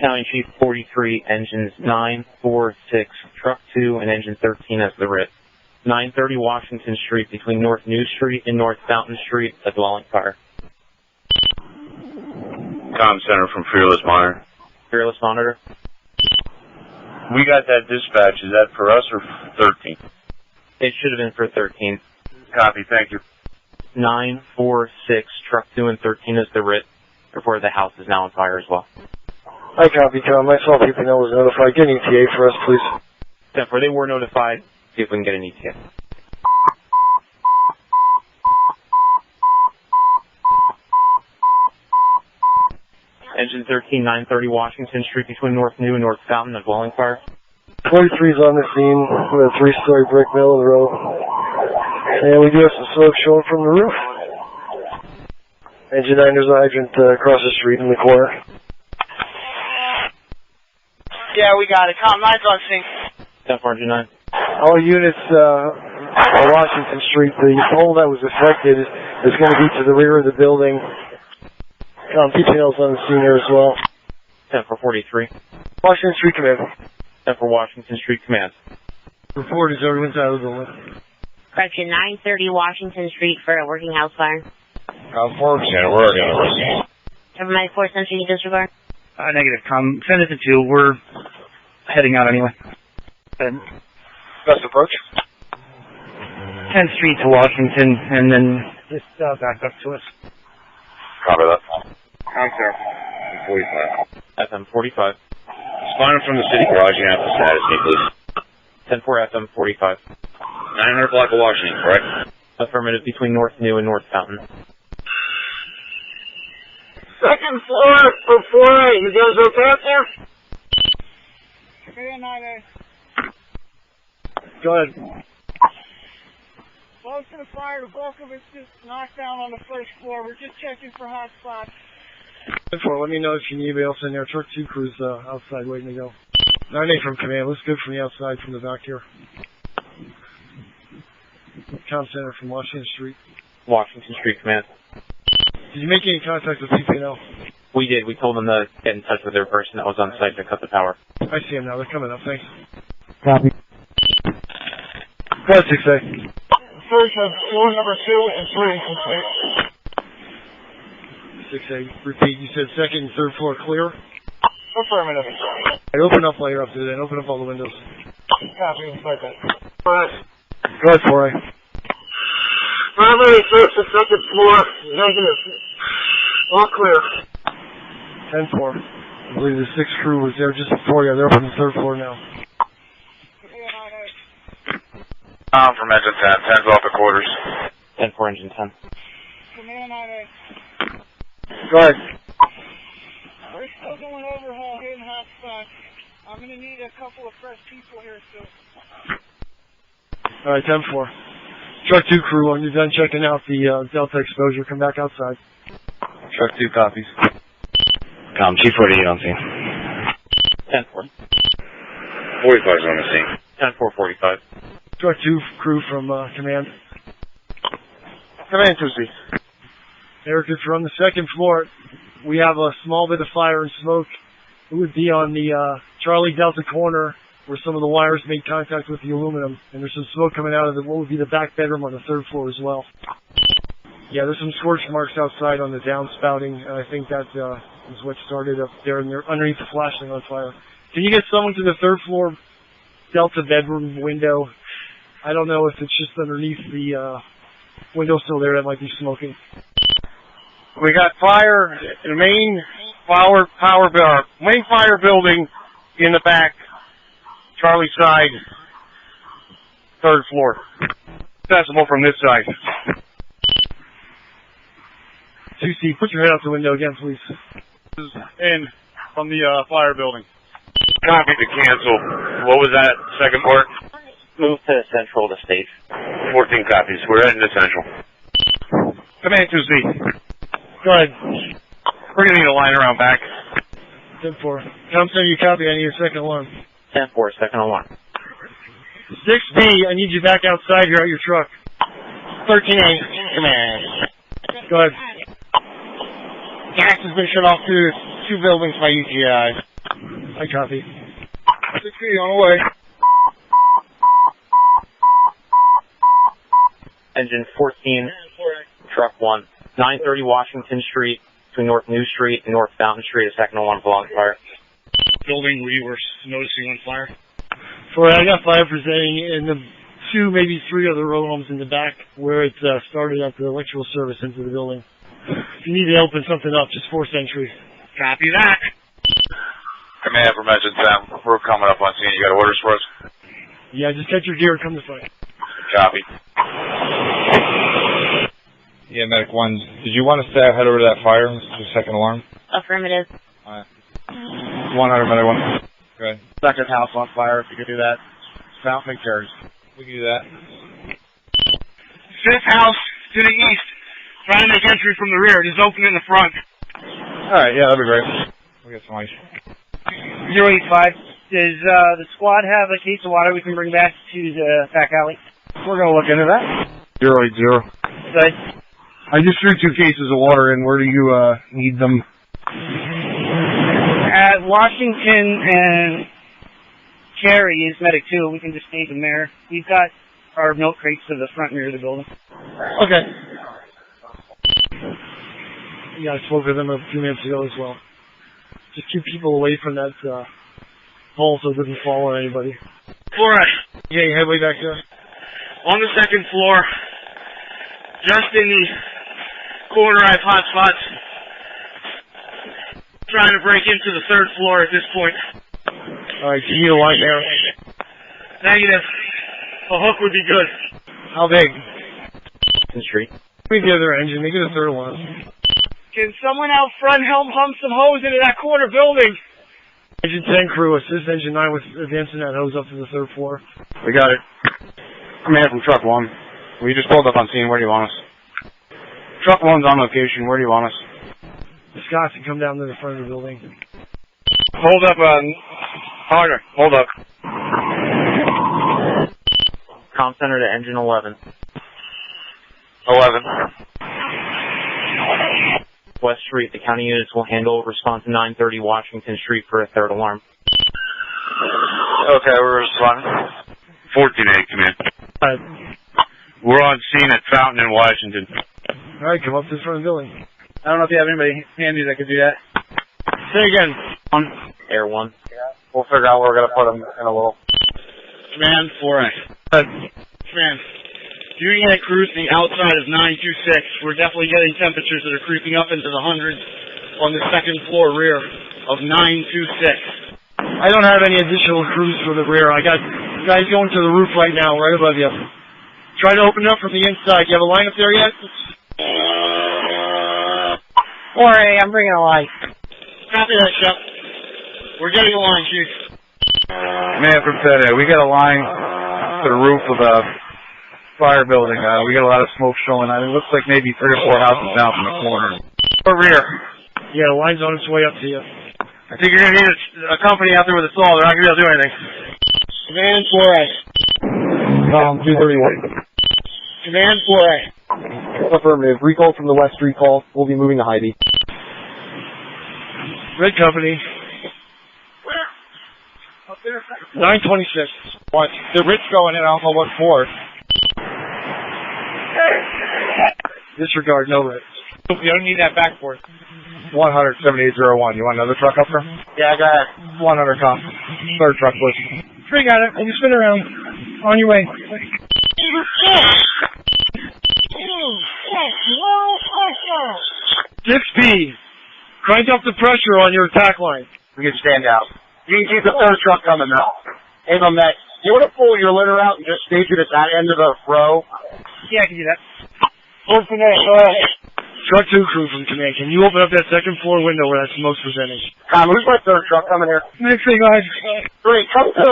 County Chief 43, engines 9, 4, 6, truck 2, and engine 13 as the RIT. 930 Washington Street between North New Street and North Fountain Street, a dwelling fire. Comm Center from Fearless Monitor. Fearless Monitor. We got that dispatch. Is that for us or 13? It should have been for 13. Copy, thank you. 9, 4, 6, truck 2, and 13 is the RIT. Therefore, the house is now on fire as well. I copy, Tom. Myself, people know was notified. Get an ETA for us, please. Therefore, they were notified. See if we can get an ETA. Engine 13, 930 Washington Street between North New and North Fountain, a dwelling fire. 43's on the scene with a 3-story brick mill in the road. And we do have some smoke showing from the roof. Engine 9, there's a hydrant across the street in the corner. Yeah, we got it. Comm 9's on scene. 10-4, Engine 9. All units on Washington Street, the pole that was affected is going to be to the rear of the building. PTL's on the scene here as well. 10-4, 43. Washington Street Command. 10-4, Washington Street Command. Report is everyone's out of the building. Correction, 930 Washington Street for a working house fire. Center, we're already on the scene. Everybody 4 Century disregard. Negative, Comm. Send it to 2. We're heading out anyway. And Best approach. 10th Street to Washington, and then just back up to us. Copy that. Comm Center. 45. FM 45. Responding from the city garage, you have to status me, please. 10-4, FM 45. 900 block of Washington, correct? Affirmative between North New and North Fountain. Second floor for 4A. You guys okay up there? Go ahead. Most of the fire, the bulk of it's just knocked down on the first floor. We're just checking for hot spots. Let me know if you need anybody else in there. Truck 2 crew's outside waiting to go. 9-8 from command. Looks good from the outside, from the back here. Comm Center from Washington Street. Washington Street Command. Did you make any contact with CPNL? We did. We told them to get in touch with their person that was on site to cut the power. I see them now. They're coming up. Thanks. Copy. Go ahead, 6A. First of floor number 2 and 3 complete. 6A. Repeat. You said second and third floor clear? Affirmative. Right, open up while you're up to that. Open up all the windows. Copy. Like that. Alright. Go ahead, 4A. Primary, first and second floor. Negative. All clear. 10-4. I believe the 6th crew was there just before you. They're up on the 3rd floor now. From engine 10. 10's off the quarters. 10-4, Engine 10. Command 9A. Go ahead. We're still going overhaul here in hot spots. I'm going to need a couple of fresh people here soon. Alright, 10-4. Truck 2 crew, when you're done checking out the Delta exposure, come back outside. Truck 2 copies. Comm Chief 48 on scene. 10-4. 45's on the scene. 10-4, 45. Truck 2 crew from command. Command 2C. Eric, if you're on the 2nd floor, we have a small bit of fire and smoke. It would be on the Charlie Delta corner where some of the wires made contact with the aluminum, and there's some smoke coming out of what would be the back bedroom on the 3rd floor as well. Yeah, there's some scorch marks outside on the downspouting, and I think that is what started up there, and they're underneath the flashing on fire. Can you get someone to the 3rd floor Delta bedroom window? I don't know if it's just underneath the window still there that might be smoking. We got fire in the main main fire building in the back, Charlie side, 3rd floor. Accessible from this side. 2C, put your head out the window again, please. In from the fire building. Copy to cancel. What was that second part? Move to Central to stage. 14 copies. We're heading to Central. Command 2C. Go ahead. We're going to need a line around back. 10-4. Tom Center, you copy. I need your second alarm. 10-4, second alarm. 6B, I need you back outside here at your truck. 13A. Command. Go ahead. Gas has been shut off to 2 buildings by UTI. I copy. 60 on the way. Engine 14, truck 1, 930 Washington Street, between North New Street and North Fountain Street, a second alarm belonging to fire. Building where you were noticing on fire. I got fire presenting in the 2, maybe 3 other row homes in the back where it started at the electrical service into the building. If you need to open something up, just force entry. Copy that. Command from Engine 10. We're coming up on scene. You got orders for us? Yeah, just get your gear and come to fight. Copy. Yeah, Medic 1, did you want us to head over to that fire? This is the second alarm. Affirmative. 100, Medic 1. Go ahead. Second house on fire, if you could do that. Fountain McCurry's. We can do that. Fifth house to the east. Trying to make entry from the rear. Just open in the front. Alright, yeah, that'd be great. We'll get some ice. 085. Does the squad have a case of water we can bring back to the back alley? We're going to look into that. 080. Good. I just threw 2 cases of water in. Where do you need them? At Washington and Cherry is Medic 2. We can just stage them there. We've got our milk crates to the front and rear of the building. Okay. Yeah, I spoke with them a few minutes ago as well. Just keep people away from that hole so it doesn't fall on anybody. All right. Yeah, you head way back there. On the second floor, just in the corner, I have hot spots. Trying to break into the third floor at this point. Alright, you need a line there. Negative. A hook would be good. How big? Street. Leave the other engine, make it a third one. Can someone out front help hump some hose into that corner building? Engine 10 crew, assist engine 9 with advancing that hose up to the third floor. We got it. Command from truck 1. We just pulled up on scene. Where do you want us? Truck 1's on location. Where do you want us? Scott can come down to the front of the building. Hold up, harder. Hold up. Comm center to engine 11. 11. West Street, the county units will handle response to 930 Washington Street for a third alarm. Okay, we're responding. 14A, command. We're on scene at Fountain in Washington. Alright, come up to the front of the building. I don't know if you have anybody handy that could do that. Say again. Air 1. We'll figure out where we're going to put them in a little. Command 4A. Command. Viewing at crews the outside of 926, we're definitely getting temperatures that are creeping up into the hundreds on the second floor rear of 926. I don't have any additional crews for the rear. I got guys going to the roof right now, right above you. Try to open it up from the inside. You have a line up there yet? 4A, I'm bringing a line. Copy that, Shep. We're getting a line, Chief. Man from Fed, we got a line to the roof of the fire building. We got a lot of smoke showing. It looks like maybe 3 or 4 houses down from the corner. Or rear. Yeah, the line's on its way up to you. I think you're going to need a company out there with a saw. They're not going to be able to do anything. Command 4A. 231. Command 4A. Affirmative. Recall from the west recall. We'll be moving to Hy-Vee. Red Company. Where? Up there? 926. What? The Ritz going in. I don't know what for. Disregard, no Ritz. You don't need that back for it. 17801. You want another truck up there? Yeah, go ahead. 100 comp. Third truck, please. Spring at it. You spin around. On your way. 6B. Crank up the pressure on your attack line. We can stand out. You can keep the third truck coming now. Hey, my Matt, you want to pull your litter out and just stage it at that end of the row? Yeah, I can do that. Open it. Go ahead. Truck 2 crew from command. Can you open up that second floor window where that smoke's presenting? Who's my third truck coming here? Next thing, guys. Great. Come to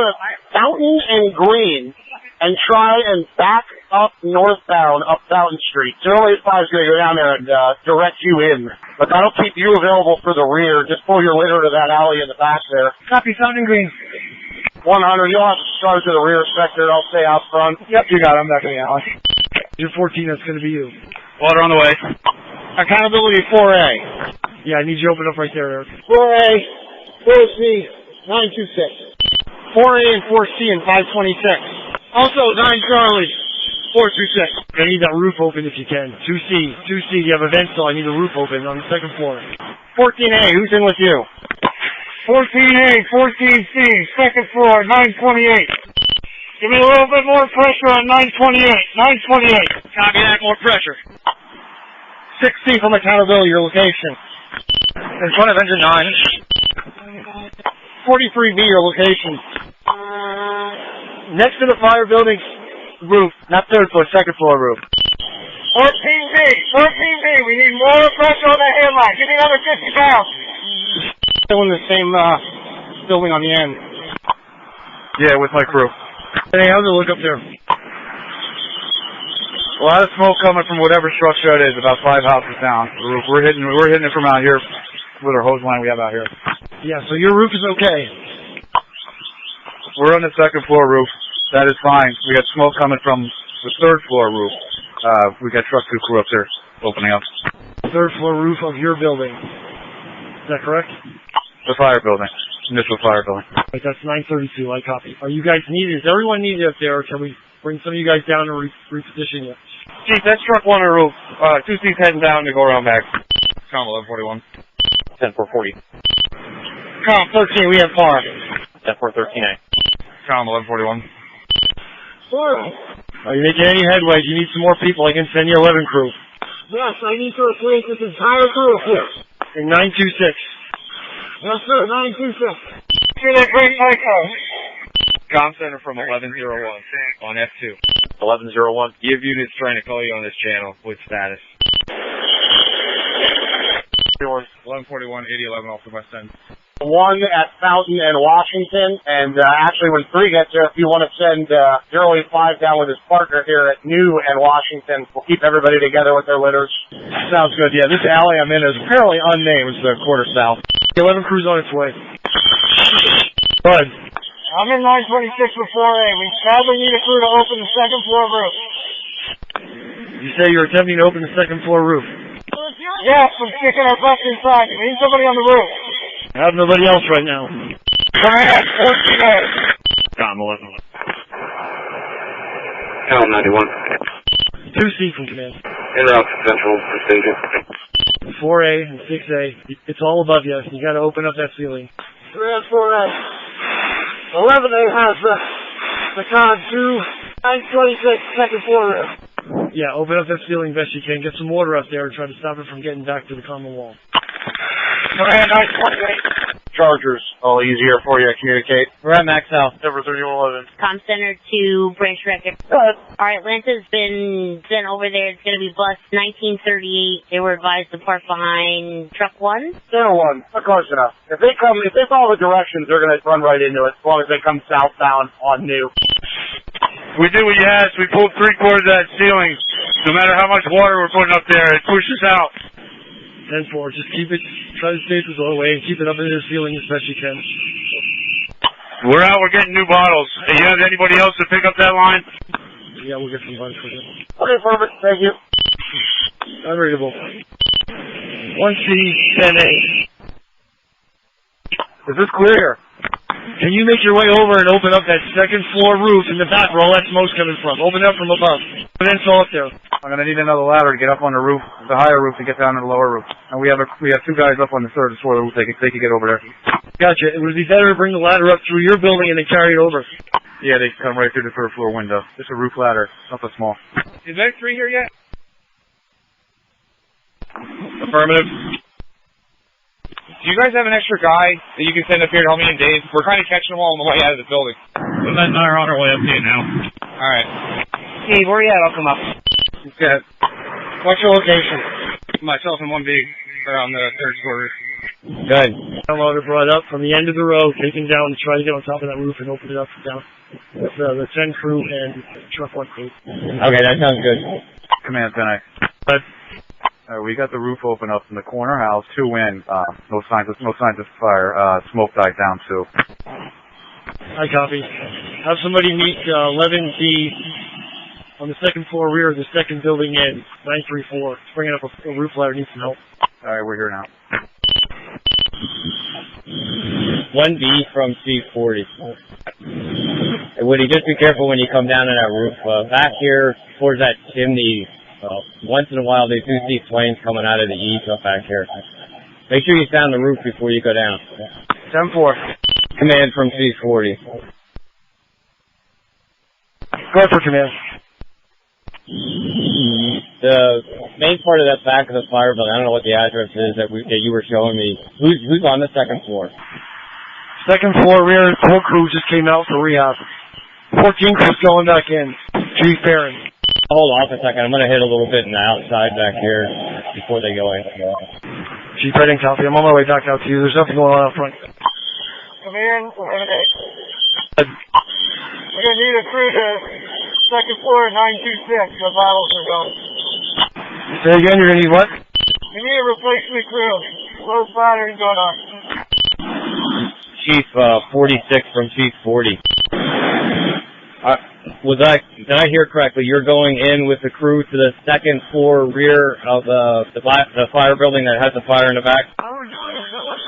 Fountain and Green and try and back up northbound up Fountain Street. 085 is going to go down there and direct you in. But that'll keep you available for the rear. Just pull your litter to that alley in the back there. Copy, Fountain Green. 100. You'll have to start to the rear sector. I'll stay out front. Yep, you got it. I'm back in the alley. You're 14. That's going to be you. Water on the way. Accountability 4A. Yeah, I need you to open up right there, Eric. 4A. 4C. 926. 4A and 4C and 526. Also 9 Charlie. 426. I need that roof open if you can. 2C, you have a vent cell. I need the roof open on the second floor. 14A, who's in with you? 14A, 14C, second floor, 928. Give me a little bit more pressure on 928. 928. Copy that, more pressure. 6C from accountability, your location. In front of engine 9. 43B, your location. Next to the fire building roof, not third floor, second floor roof. 14B, we need more pressure on the headline. Give me another 50 pounds. Still in the same building on the end. Yeah, with my crew. Hey, how's it look up there? A lot of smoke coming from whatever structure it is, about 5 houses down. We're hitting it from out here with our hose line we have out here. Yeah, so your roof is okay. We're on the second floor roof. That is fine. We got smoke coming from the third floor roof. We got truck crew up there opening up. Third floor roof of your building. Is that correct? The fire building. Initial fire building. Right, that's 932, I copy. Are you guys needed? Is everyone needed up there, or can we bring some of you guys down and reposition you? Chief, that's truck 1 on the roof. 2C's heading down to go around back. Com 1141. 10440. Com 13, we have car. 10413A. Com 1141. Are you making any headway? Do you need some more people? I can send you 11 crew. Yes, I need to replace this entire crew here. In 926. Yes, sir, 926. Hear that great echo. Com center from 1101 on F2. 1101. You have units trying to call you on this channel with status. 1141, 8011 off the west end. 1 at Fountain and Washington, and actually when 3 gets there, if you want to send 085 down with his partner here at New and Washington, we'll keep everybody together with their litters. Sounds good, yeah. This alley I'm in is apparently unnamed. It's the quarter south. 11 crew's on its way. Bud. I'm in 926 with 4A. We sadly need a crew to open the second floor roof. You say you're attempting to open the second floor roof. Yes, we're sticking our butts inside. We need somebody on the roof. I have nobody else right now. Command, 14A. Com 1111. Town 91. 2C from command. En route to Central Procedure. 4A and 6A. It's all above you. You gotta open up that ceiling. 3 and 4A. 11A has the con 2, 926, second floor roof. Yeah, open up that ceiling best you can. Get some water up there and try to stop it from getting back to the common wall. Command, 928. Chargers, all easier for you to communicate. We're at max out. Number 3111. Com Center to Branch Record. Alright, Lance's been sent over there. It's gonna be bus 1938. They were advised to park behind truck 1. Center 1, close enough. If they follow the directions, they're going to run right into it, as long as they come southbound on New. We did what you asked. We pulled 3/4 of that ceiling. No matter how much water we're putting up there, it pushes out. 10-4, just keep it, try to stay this all the way and keep it up into the ceiling as best you can. We're out. We're getting new bottles. Hey, you have anybody else to pick up that line? Yeah, we'll get some lunch for you. Okay, perfect. Thank you. Unreadable. 1C, 10A. Is this clear? Can you make your way over and open up that second floor roof in the back where all that smoke's coming from? Open it up from above. And then fall up there. I'm gonna need another ladder to get up on the roof, the higher roof, to get down to the lower roof. And we have 2 guys up on the third floor roof. They can get over there. Gotcha. It would be better to bring the ladder up through your building and then carry it over. Yeah, they come right through the third floor window. It's a roof ladder, nothing small. Is there 3 here yet? Affirmative. Do you guys have an extra guy that you can send up here to help me and Dave? We're kind of catching them all on the way out of the building. We're on our way up here now. Alright. Steve, where you at? I'll come up. Okay. What's your location? Myself and 1B are on the third floor roof. Good. Downloader brought up from the end of the row, taken down to try to get on top of that roof and open it up down. The 10 crew and truck 1 crew. Okay, that sounds good. Command 10A. But we got the roof open up in the corner house, 2 in. No signs of fire. Smoke died down too. I copy. Have somebody meet 11B on the second floor rear of the second building in 934. It's bringing up a roof ladder. Needs some help. All right, we're here now. 1B from C40. Woody, just be careful when you come down on that roof. Back here towards that chimney, once in a while they do see flames coming out of the eaves up back here. Make sure you sound the roof before you go down. 10-4. Command from C40. Go ahead for command. The main part of that back of the fire building, I don't know what the address is that you were showing me. Who's on the second floor? Second floor rear whole crew just came out for rehab. 14th was going back in. Chief Barron. Hold off a second. I'm going to hit a little bit in the outside back here before they go in. Chief, I didn't copy. I'm on my way back out to you. There's nothing going on out front. Command, we're gonna need a crew to second floor 926. The bottles are gone. Say again, you're gonna need what? We need a replacement crew. Low battery going on. Chief 46 from Chief 40. Did I hear correctly? You're going in with the crew to the second floor rear of the fire building that has the fire in the back?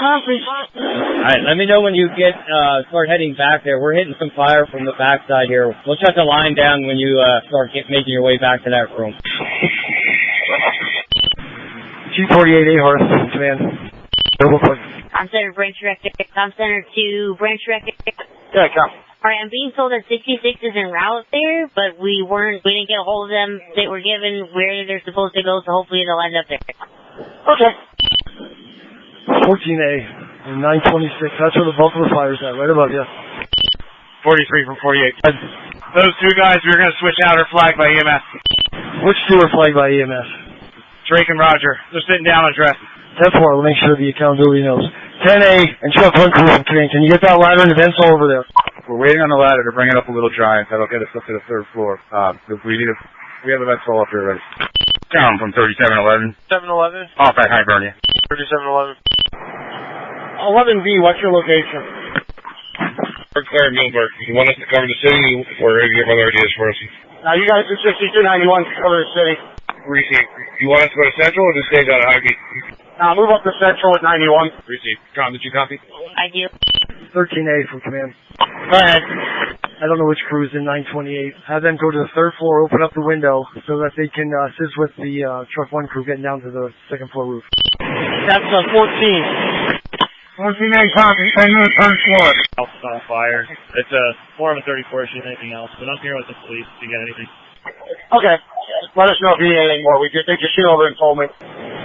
Alright, let me know when you start heading back there. We're hitting some fire from the backside here. We'll shut the line down when you start making your way back to that room. Chief 48A Hearth, command. I'm Center Branch Director. I'm Center to Branch Director. Yeah, come. Alright, I'm being told that 66 is en route there, but we didn't get a hold of them. They were given where they're supposed to go, so hopefully they'll end up there. Okay. 14A and 926. That's where the bulk of the fire's at, right above you. 43 from 48. Those two guys we were going to switch out are flagged by EMS. Which two are flagged by EMS? Drake and Roger. They're sitting down on dress. 10-4, we'll make sure the accountability knows. 10A and Chuck Hunt crew from command. Can you get that ladder and the vents all over there? We're waiting on the ladder to bring it up a little giant. That'll get us up to the third floor. We have the vents all up here already. Down from 3711. 711. Off at Hibernia. 3711. 11B, what's your location? We're clear at Muhlenberg. You want us to cover the city, or do you have other ideas for us? Now you guys do 6291 to cover the city. Receive. You want us to go to Central or to stay down at Highgate? Now move up to Central at 91. Receive. Tom, did you copy? I do. 13A from command. Go ahead. I don't know which crew's in 928. Have them go to the third floor, open up the window so that they can assist with the truck 1 crew getting down to the second floor roof. That's 14. 14A copy. I know the third floor. House is on fire. It's a 4 of a 34 shoot anything else, but I'm here with the police to get anything. Okay. Let us know if you need anything more. They just shoot over and told me.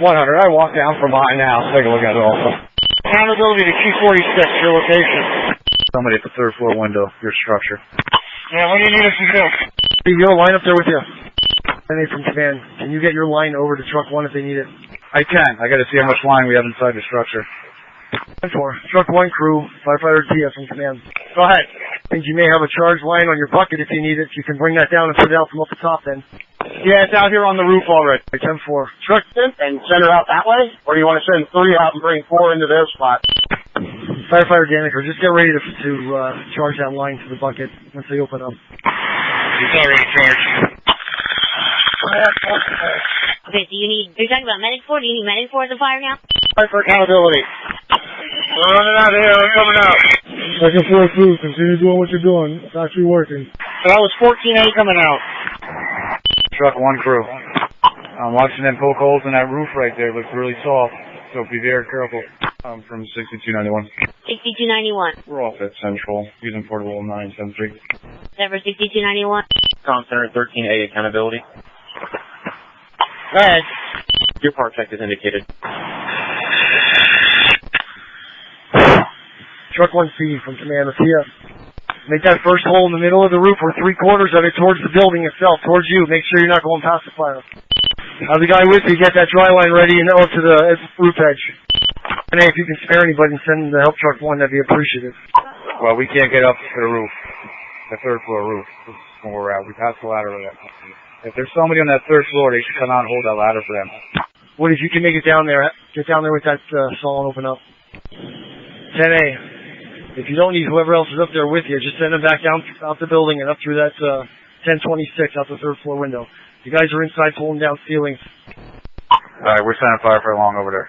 100. I walked down from behind the house. Take a look at it also. Accountability to Q46, your location. Somebody at the third floor window, your structure. Yeah, what do you need us to do? Steve, you have a line up there with you. 10A from command. Can you get your line over to truck 1 if they need it? I can. I got to see how much line we have inside the structure. 10-4. Truck 1 crew, firefighter TF from command. Go ahead. Think you may have a charge line on your bucket if you need it. You can bring that down and put it out from up the top then. Yeah, it's out here on the roof already. 10-4. Truck and send her out that way? Or do you want to send 3 out and bring 4 into their spot? Firefighter Daniker, just get ready to charge that line to the bucket once they open up. It's already charged. Okay, so you're talking about medic 4? Do you need medic 4 at the fire now? Fight for accountability. We're running out of here. We're coming out. Second floor crew, continue doing what you're doing. It's actually working. So that was 14A coming out. Truck 1 crew. I'm watching them poke holes in that roof right there. It looks really soft, so be very careful. I'm from 6291. 6291. We're off at Central, using portable 973. Never 6291. Com Center 13A accountability. Go ahead. Your part check is indicated. Truck 1C from command of TF. Make that first hole in the middle of the roof or 3/4 of it towards the building itself, towards you. Make sure you're not going past the fire. Have the guy with you get that dry line ready and up to the roof edge. And hey, if you can spare anybody and send them to help truck 1, that'd be appreciative. Well, we can't get up to the roof, the third floor roof. This is where we're at. We passed the ladder with that. If there's somebody on that third floor, they should come out and hold that ladder for them. What if you can make it down there? Get down there with that saw and open up. 10A. If you don't need whoever else is up there with you, just send them back down out the building and up through that 1026 out the third floor window. You guys are inside pulling down ceilings. Alright, we're sending firefighter along over there.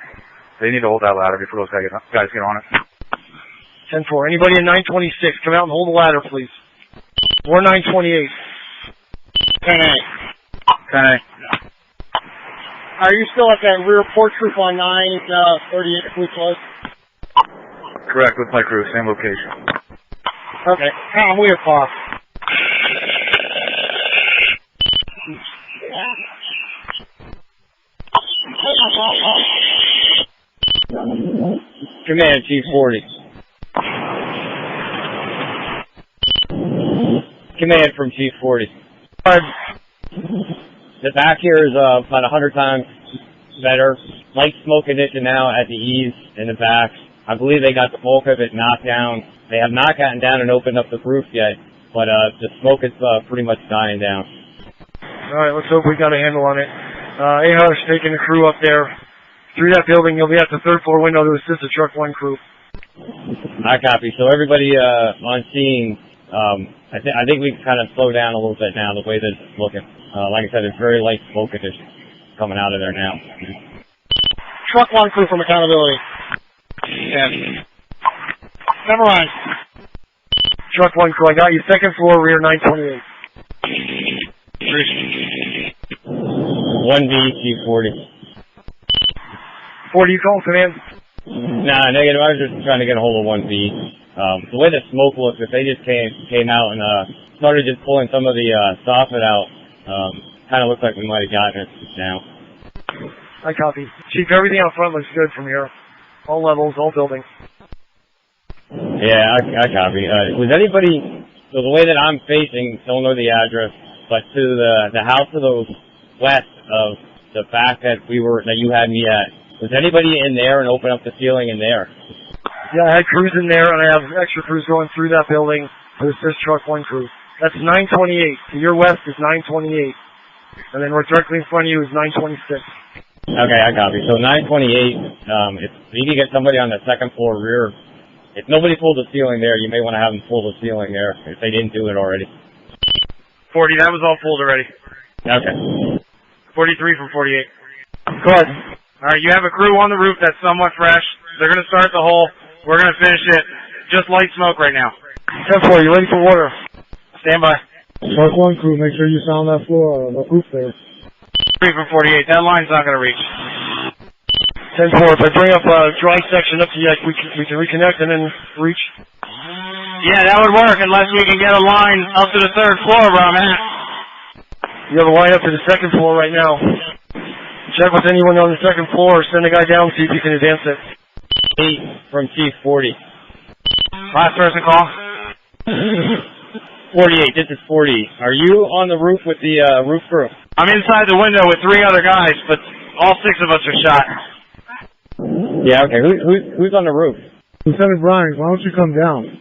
They need to hold that ladder before those guys get on it. 10-4. Anybody in 926, come out and hold the ladder, please. Or 928. 10A. 10A. Are you still at that rear porch roof on 938 Blue Close? Correct, with my crew, same location. Okay. Tom, we are off. Command, Chief 40. Command from Chief 40. The back here is about 100 times better. Light smoke condition now at the eaves in the back. I believe they got the bulk of it knocked down. They have not gotten down and opened up the roof yet, but the smoke is pretty much dying down. All right, let's hope we got a handle on it. AR's taking the crew up there. Through that building, you'll be at the third floor window to assist the Truck 1 crew. I copy. So everybody on scene, I think we can kind of slow down a little bit now, the way that it's looking. Like I said, it's very light smoke condition coming out of there now. Truck 1 crew from accountability. Yeah. Never mind. Truck 1 crew, I got you. Second floor, rear 928. 1B, Chief 40. 40, you call command? Nah, negative. I was just trying to get a hold of 1B. The way the smoke looks, if they just came out and started just pulling some of the soffit out, kind of looks like we might have gotten it now. I copy. Chief, everything out front looks good from here. All levels, all buildings. Yeah, I copy. Was anybody, so the way that I'm facing, don't know the address, but to the house to the west of the back that you had me at, was anybody in there and open up the ceiling in there? Yeah, I had crews in there, and I have extra crews going through that building to assist Truck 1 crew. That's 928. To your west is 928. And then right directly in front of you is 926. Okay, I copy. So 928, if you can get somebody on the second floor rear, if nobody pulled the ceiling there, you may want to have them pull the ceiling there if they didn't do it already. 40, that was all pulled already. Okay. 43 from 48. Go ahead. All right, you have a crew on the roof that's somewhat fresh. They're going to start the hole. We're going to finish it. Just light smoke right now. 10-4, you ready for water? Stand by. Truck 1 crew, make sure you sound that floor, the roof there. 3 from 48. That line's not going to reach. 10-4, if I bring up a dry section up to you, we can reconnect and then reach. Yeah, that would work unless we can get a line up to the third floor where I'm at. You have a line up to the second floor right now. Check with anyone on the second floor, send a guy down, see if you can advance it. 8 from Chief 40. Last person call. 48, this is 40. Are you on the roof with the roof crew? I'm inside the window with 3 other guys, but all 6 of us are shot. Yeah, okay. Who's on the roof? Lieutenant Brian, why don't you come down?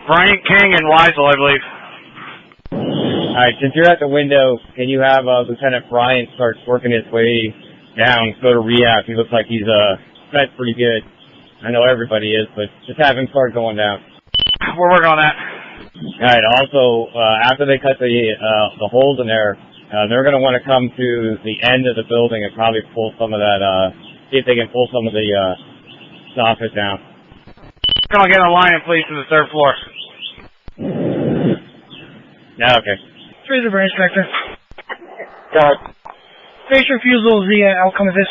Brian King and Weisel, I believe. Alright, since you're at the window, can you have Lieutenant Brian start working his way down, go to rehab? He looks like he's fed pretty good. I know everybody is, but just have him start going down. We're working on that. Alright, also, after they cut the holes in there, they're going to want to come to the end of the building and probably pull some of that, see if they can pull some of the soffit down. We're going to get a line in place to the third floor. Yeah, okay. Three the branch director. Got it. Base refusal is the outcome of this.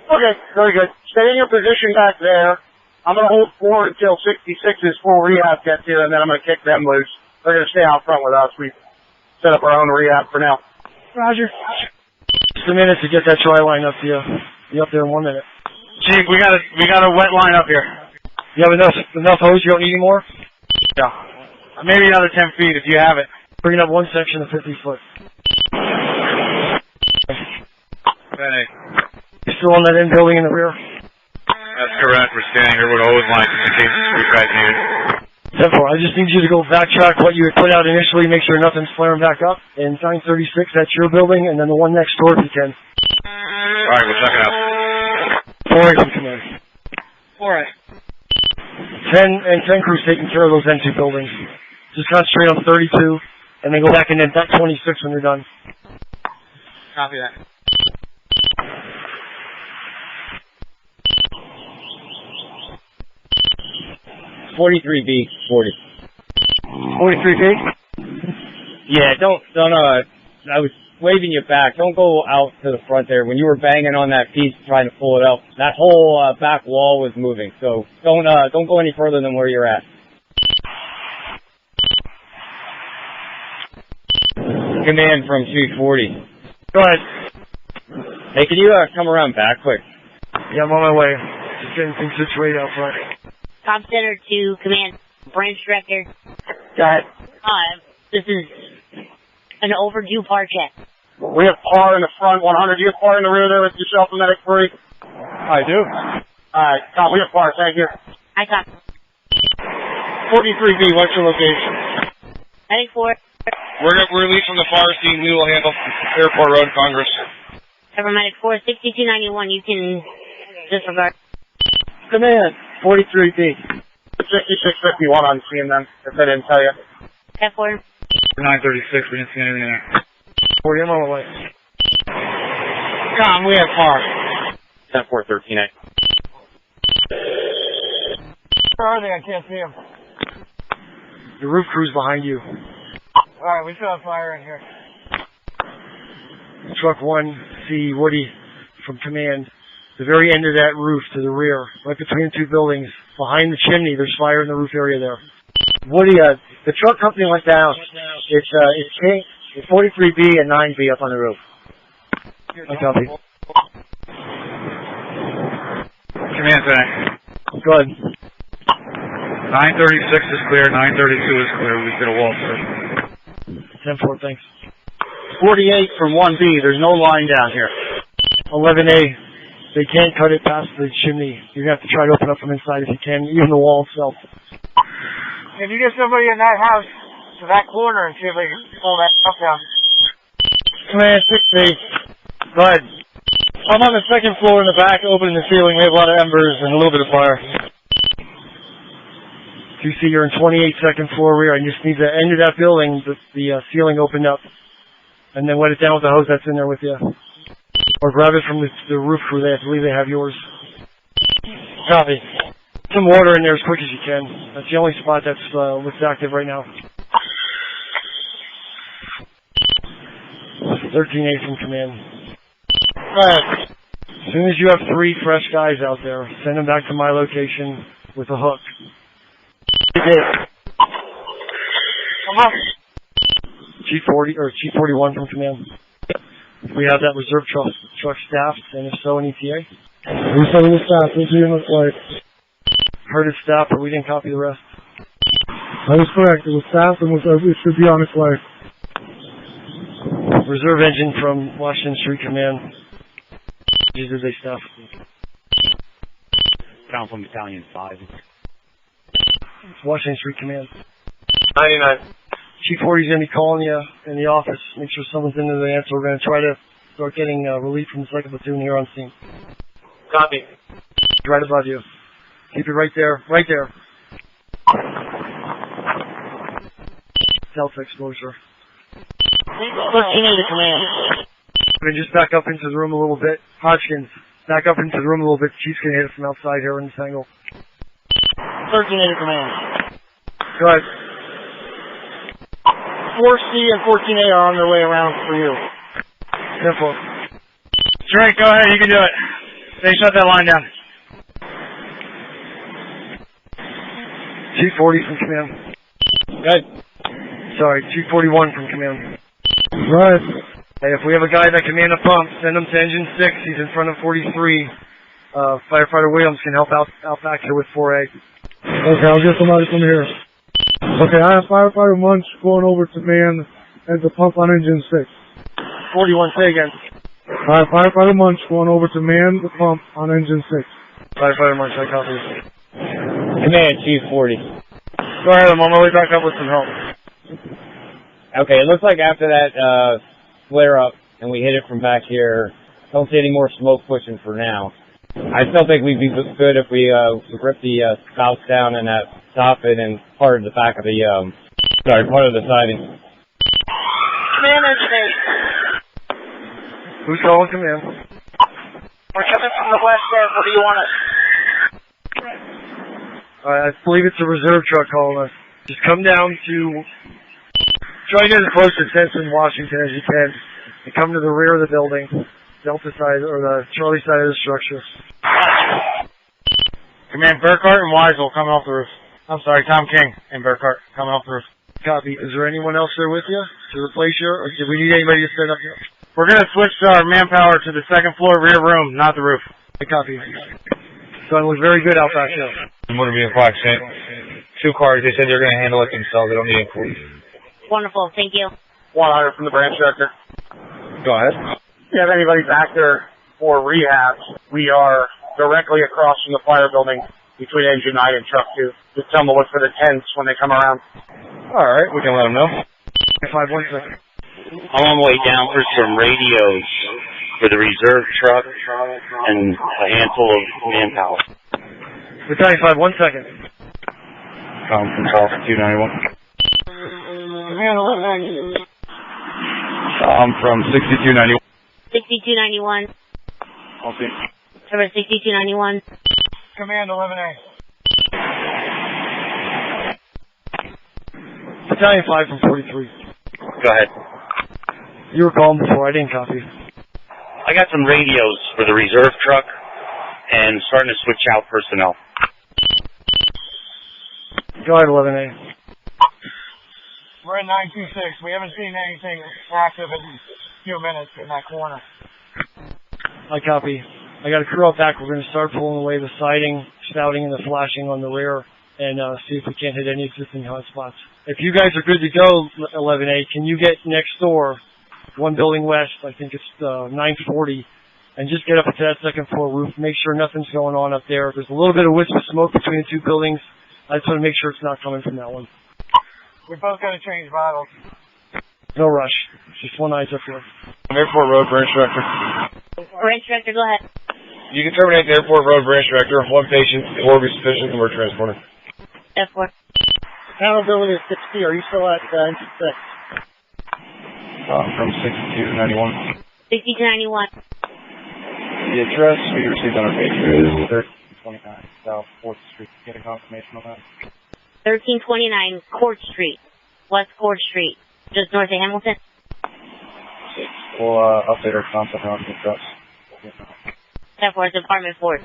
Okay, very good. Stay in your position back there. I'm going to hold forward until 66's full rehab gets here, and then I'm going to kick them loose. They're going to stay out front with us. We set up our own rehab for now. Roger. Just a minute to get that dry line up to you. Be up there in 1 minute. Chief, we got a wet line up here. You have enough hose? You don't need any more? Yeah. Maybe another 10 feet if you have it. Bringing up one section of 50 foot. You still on that end building in the rear? That's correct. We're standing here with a hose line just in case you guys need it. 10-4, I just need you to go backtrack what you had put out initially, make sure nothing's flaring back up. And 936, that's your building, and then the one next door if you can. Alright, we'll check it out. 4 agents come in. 4A. 10 crews taking care of those N2 buildings. Just concentrate on 32, and then go back and then that 26 when you're done. Copy that. 43B, 40. 43B? Yeah, don't, I was waving you back. Don't go out to the front there. When you were banging on that piece trying to pull it up, that whole back wall was moving. So don't go any further than where you're at. Command from 240. Go ahead. Hey, can you come around back quick? Yeah, I'm on my way. Just getting things situated out front. Comm Center to Command Branch Director. Go ahead. This is an overdue par check. We have par in the front, 100. You have par in the rear there with yourself and medic free? I do. Alright, Tom, we have par, thank you. I copy. 43B, what's your location? Heading for We're going to release from the fire scene. We will handle Airport Road, Congress. Medic 4, 6291. You can disregard. Command, 43B. 6651 on scene then, if I didn't tell you. F4. 936, we didn't see anything there. 40, I'm on my way. Tom, we have par. 10-4-13A. Where are they? I can't see them. The roof crew's behind you. Alright, we still have fire in here. Truck 1, see Woody from command. The very end of that roof to the rear, right between the two buildings. Behind the chimney, there's fire in the roof area there. Woody, the truck company went down. It's 43B and 9B up on the roof. I copy. Command Center. Go ahead. 936 is clear, 932 is clear. We did a wall search. 10-4, thanks. 48 from 1B, there's no line down here. 11A. They can't cut it past the chimney. You're going to have to try to open up from inside if you can, even the wall itself. Can you get somebody in that house to that corner and see if they can pull that stuff down? Command 6B. Go ahead. I'm on the second floor in the back, opening the ceiling. We have a lot of embers and a little bit of fire. You see you're in 28 second floor rear. I just need the end of that building, the ceiling opened up. And then wet it down with the hose that's in there with you. Or grab it from the roof crew. I believe they have yours. Copy. Some water in there as quick as you can. That's the only spot that's active right now. 13A from command. Alright. As soon as you have 3 fresh guys out there, send them back to my location with a hook. Come on. Chief 40 or Chief 41 from command. We have that reserve truck staffed, and if so, an ETA. We said it was staffed. What's it look like? Heard it's staffed, but we didn't copy the rest. That is correct. It was staffed and it should be on its way. Reserve engine from Washington Street Command. Did they staff? Down from Battalion 5. It's Washington Street Command. 99. Chief 40 is going to be calling you in the office. Make sure someone's in there to answer. We're going to try to start getting relief from the second platoon here on scene. Copy. Right above you. Keep it right there. Right there. Stealth exposure. 13A to command. We're going to just back up into the room a little bit. Hodgkins, back up into the room a little bit. Chief's going to hit us from outside here in this angle. 13A to command. Go ahead. 4C and 14A are on their way around for you. Simple. Drake, go ahead. You can do it. They shut that line down. Chief 40 from command. Good. Sorry, Chief 41 from command. Right. Hey, if we have a guy that can man a pump, send him to engine 6. He's in front of 43. Firefighter Williams can help out back here with 4A. Okay, I'll get somebody from here. Okay, I have Firefighter Munch going over to man and the pump on engine 6. 41, say again. I have Firefighter Munch going over to man the pump on engine 6. Firefighter Munch, I copy. Command, Chief 40. Go ahead, I'm on my way back up with some help. Okay, it looks like after that flare up and we hit it from back here, don't see any more smoke pushing for now. I still think we'd be good if we rip the spouts down and that soffit and part of the back of the part of the siding. Command engineer. Who's calling command? We're coming from the west end. Where do you want us? I believe it's a reserve truck calling us. Just come down to, try to get as close to 10th and Washington as you can, and come to the rear of the building, Delta side, or the Charlie side of the structure. Command Burkhart and Weisel coming off the roof. I'm sorry, Tom King and Burkhart coming off the roof. Copy. Is there anyone else there with you to replace you, or do we need anybody to set up here? We're going to switch our manpower to the second floor rear room, not the roof. Copy. So it looks very good out back there. I'm going to be in Fox. 2 cars. They said they're going to handle it themselves. They don't need it. Wonderful. Thank you. 100 from the branch director. Go ahead. If you have anybody back there for rehab, we are directly across from the fire building between engine 9 and truck 2. Just tell them to look for the tents when they come around. All right. We can let them know. 5 1 second. I'm on my way down for some radios for the reserve truck and a handful of manpower. Battalion 5 1 second. From South 291. I'm from 6291. 6291. I'll see. Number 6291. Command 11A. Battalion 5 from 43. Go ahead. You were calling before. I didn't copy. I got some radios for the reserve truck and starting to switch out personnel. Go ahead, 11A. We're at 926. We haven't seen anything active in a few minutes in that corner. I copy. I got a crew out back. We're going to start pulling away the siding, spouting, and the flashing on the rear, and see if we can't hit any existing hot spots. If you guys are good to go, 11A, can you get next door, one building west, I think it's 940, and just get up to that second floor roof, make sure nothing's going on up there. There's a little bit of wisp of smoke between the 2 buildings. I just want to make sure it's not coming from that one. We both got to change bottles. No rush. Just one eye up here. Airport Road Branch Director. Branch Director, go ahead. You can terminate the Airport Road Branch Director. 1 patient will be sufficient and we're transporting. F4. Accountability is 60. Are you still at engine 6? From 6291. 6291. The address we received on our page is 1329 South 4th Street. Get a confirmation on that. 1329 Court Street. West Court Street. Just north of Hamilton. We'll update our concept on the address. F4, Department 4.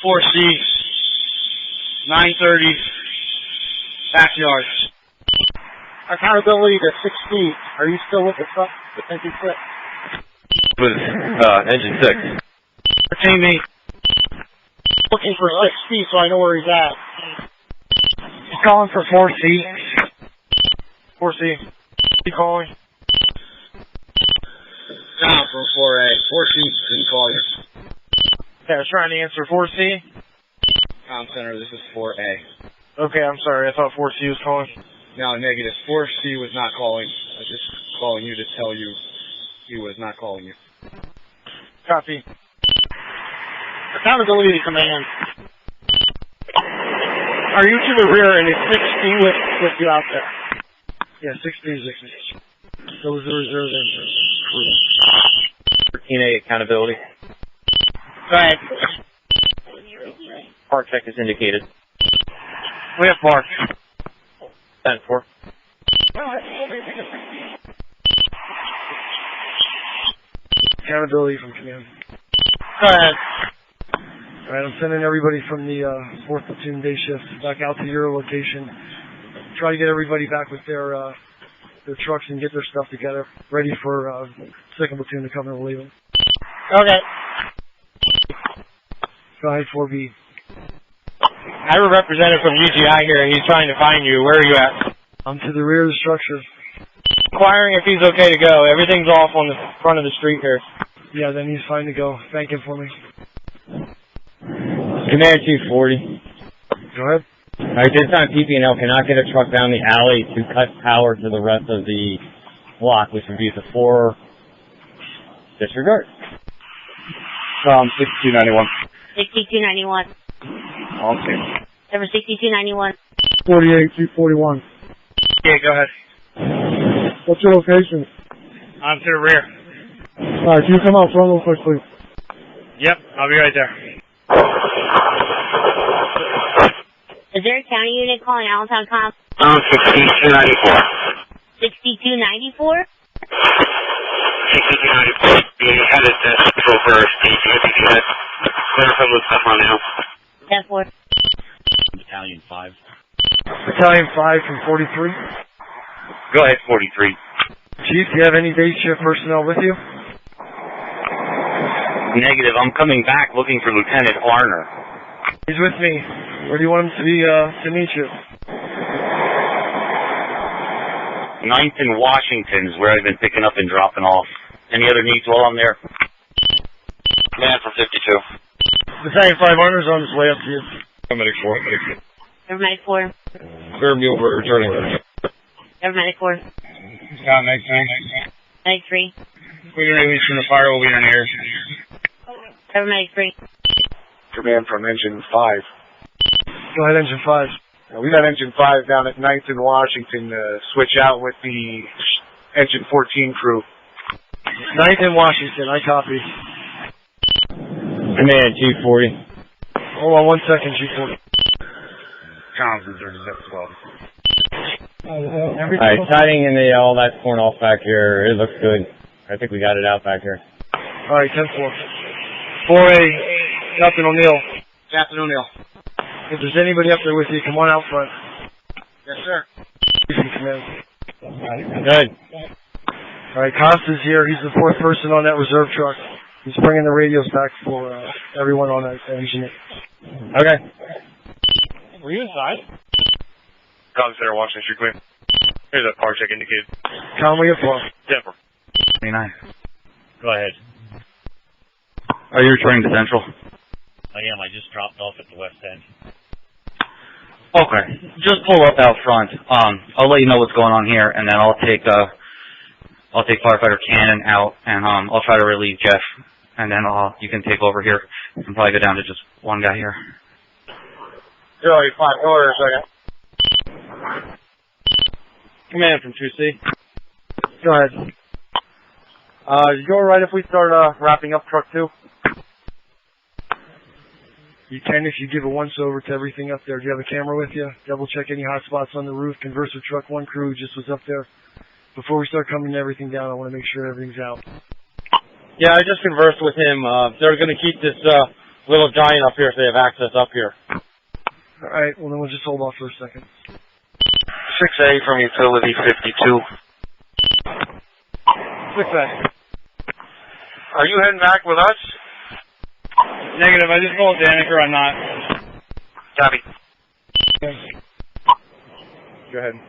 4C. 930. Backyard. Accountability to 6 feet. Are you still with the truck? Engine 6. With engine 6. Retain me. Looking for 6 feet so I know where he's at. He's calling for 4C. 4C. He calling. Down from 4A. 4C didn't call you. Yeah, I was trying to answer 4C. Center, this is 4A. Okay, I'm sorry. I thought 4C was calling. No, negative. 4C was not calling. I was just calling you to tell you he was not calling you. Copy. Accountability to command. Are you to the rear and is 6 feet with you out there? Yeah, 636. Those are reserve engines. 13A accountability. Go ahead. Park check is indicated. We have Mark. 10-4. Accountability from command. Go ahead. Alright, I'm sending everybody from the 4th platoon day shift back out to your location. Try to get everybody back with their trucks and get their stuff together, ready for 2nd platoon to come and relieve them. Okay. Go ahead, 4B. I have a representative from UGI here, and he's trying to find you. Where are you at? I'm to the rear of the structure. Inquiring if he's okay to go. Everything's off on the front of the street here. Yeah, then he's fine to go. Thank him for me. Command 240. Go ahead. Alright, this time PP&L cannot get a truck down the alley to cut power to the rest of the block, which would be the 4 disregard. 6291. 6291. On scene. Number 6291. 48241. Okay, go ahead. What's your location? I'm to the rear. Alright, can you come out front real quick, please? Yep, I'll be right there. there a county unit calling Allentown Comp? 6294. 6294? 6294. Being headed to Central for stage. Clear for the stuff on now. 10-4. Battalion 5. Battalion 5 from 43. Go ahead, 43. Chief, do you have any day shift personnel with you? Negative. I'm coming back looking for Lieutenant Arner. He's with me. Where do you want him to be, to meet you? 9th and Washington is where I've been picking up and dropping off. Any other needs while I'm there? Man for 52. Battalion 5 Arner's on his way up to you. Medic 4. Medic 4. Clear mule for returning. Medic 4. Scott, Medic 3. Medic 3. We can release from the fire, we'll be on here. Medic 3. Command from Engine 5. Go ahead, Engine 5. We got Engine 5 down at 9th and Washington to switch out with the Engine 14 crew. 9th and Washington, I copy. Command, Chief 40. Hold on 1 second, Chief 40. Comms is 12. Alright, siding and all that's torn off back here. It looks good. I think we got it out back here. Alright, 10-4. 4A, Captain O'Neill. Captain O'Neill. If there's anybody up there with you, come on out front. Yes, sir. Command. Good. Alright, Costa's here. He's the 4th person on that reserve truck. He's bringing the radios back for everyone on that engine. Okay. Were you inside? Comms Center, Washington Street clear. Here's that power check indicated. Conway at 4. Denver. 29. Go ahead. Are you returning to Central? I am. I just dropped off at the west end. Okay. Just pull up out front. I'll let you know what's going on here, and then I'll take firefighter Cannon out, and I'll try to relieve Jeff, and then you can take over here. You can probably go down to just one guy here. Charlie 5, order a second. Command from 2C. Go ahead. You go alright if we start wrapping up truck 2? You can if you give a once-over to everything up there. Do you have a camera with you? Double-check any hot spots on the roof. Converse with truck 1 crew who just was up there. Before we start coming everything down, I want to make sure everything's out. Yeah, I just conversed with him. They're going to keep this little giant up here so they have access up here. Alright, well then we'll just hold off for a second. 6A from Utility 52. 6A. Are you heading back with us? Negative. I just rolled Daneker. I'm not. Copy. Go ahead.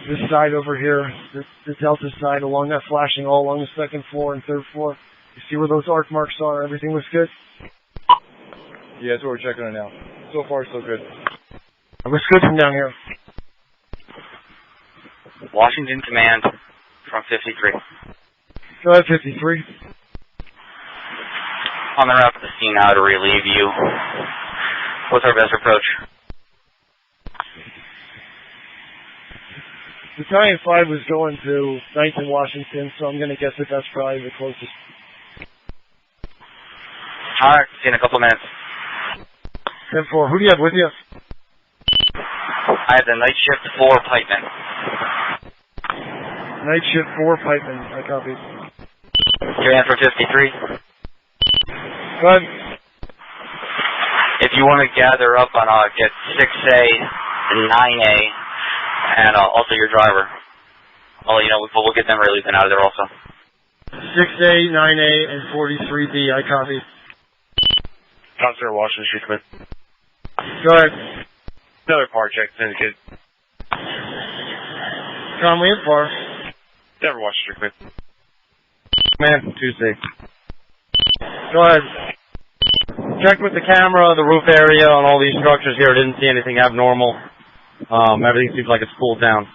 This side over here, the Delta side, along that flashing all along the 2nd floor and 3rd floor. You see where those arc marks are? Everything looks good? Yeah, that's what we're checking on now. So far, so good. It looks good from down here. Washington Command from 53. Go ahead, 53. On the route to the scene now to relieve you. What's our best approach? Battalion 5 was going to 9th and Washington, so I'm going to guess that that's probably the closest. Alright, see you in a couple of minutes. 10-4. Who do you have with you? I have the night shift 4 pipeman. Night shift 4 pipeman. I copy. Command for 53. Go ahead. If you want to gather up on get 6A and 9A, and also your driver, I'll let you know, we'll get them relieved and out of there also. 6A, 9A, and 43B. I copy. Constable Washington Street clear. Go ahead. Another power check indicated. Conway and Far. Denver Washington Street clear. Man, 2C. Go ahead. Checked with the camera, the roof area on all these structures here. Didn't see anything abnormal. Everything seems like it's cooled down.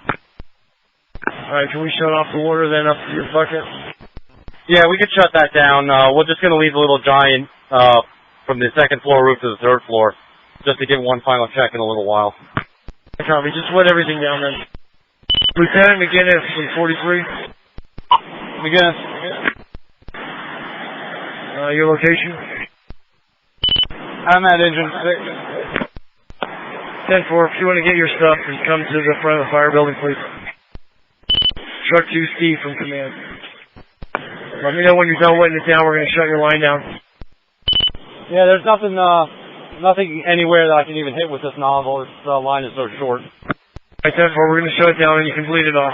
Alright, can we shut off the water then up to your bucket? Yeah, we could shut that down. We're just going to leave the little giant from the 2nd floor roof to the 3rd floor, just to give one final check in a little while. Copy. Just wet everything down then. Lieutenant McGinnis from 43. McGinnis. Your location? I'm at engine 6. 10-4, if you want to get your stuff, just come to the front of the fire building, please. Truck 2, Steve from command. Let me know when you're done wetting it down. We're going to shut your line down. Yeah, there's nothing anywhere that I can even hit with this nozzle. This line is so short. Alright, 10-4, we're going to shut it down and you can bleed it off.